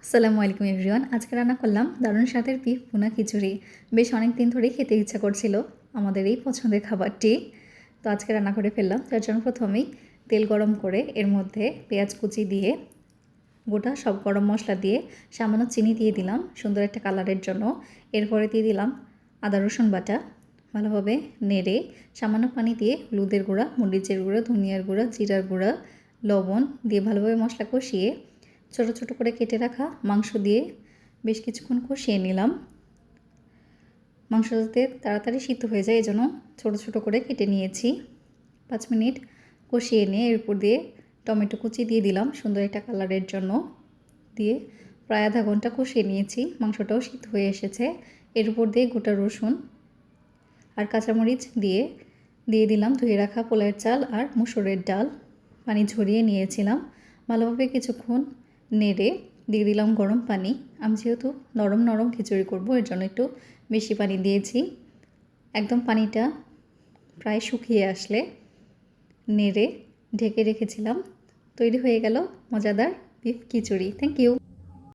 আসসালামু আলাইকুম এভরিওয়ান। আজকে রান্না করলাম দারুণ স্বাদের বিফ ভুনা খিচুড়ি। বেশ অনেক দিন ধরেই খেতে ইচ্ছা করছিল আমাদের এই পছন্দের খাবারটি। তো আজকে রান্না করে ফেললাম। তার জন্য প্রথমেই তেল গরম করে এর মধ্যে পেঁয়াজ কুচি দিয়ে গোটা সব গরম মশলা দিয়ে সামান্য চিনি দিয়ে দিলাম সুন্দর একটা কালারের জন্য। এরপরে দিয়ে দিলাম আদা রসুন বাটা, ভালোভাবে নেড়ে সামান্য পানি দিয়ে হলুদের গুঁড়া, মরিচের গুঁড়া, ধনিয়ার গুঁড়া, জিরার গুঁড়া, লবণ দিয়ে ভালোভাবে মশলা কষিয়ে ছোটো ছোটো করে কেটে রাখা মাংস দিয়ে বেশ কিছুক্ষণ কষিয়ে নিলাম। মাংস যাতে তাড়াতাড়ি সিদ্ধ হয়ে যায় এজন্য ছোটো ছোটো করে কেটে নিয়েছি। 5 মিনিট কষিয়ে নিয়ে এরপর দিয়ে টমেটো কুচি দিয়ে দিলাম সুন্দর একটা কালারের জন্য। দিয়ে প্রায় আধা ঘন্টা কষিয়ে নিয়েছি, মাংসটাও সিদ্ধ হয়ে এসেছে। এর উপর দিয়ে গোটা রসুন আর কাঁচামরিচ দিয়ে দিলাম ধুয়ে রাখা পোলার চাল আর মুসুরের ডাল। পানি ঝরিয়ে নিয়েছিলাম। ভালোভাবে কিছুক্ষণ নেড়ে দিয়ে দিলাম গরম পানি। আমি যেহেতু নরম নরম খিচুড়ি করব এর জন্য একটু বেশি পানি দিয়েছি। একদম পানিটা প্রায় শুকিয়ে আসলে নেড়ে ঢেকে রেখেছিলাম। তৈরি হয়ে গেল মজাদার বিফ খিচুড়ি। Thank you.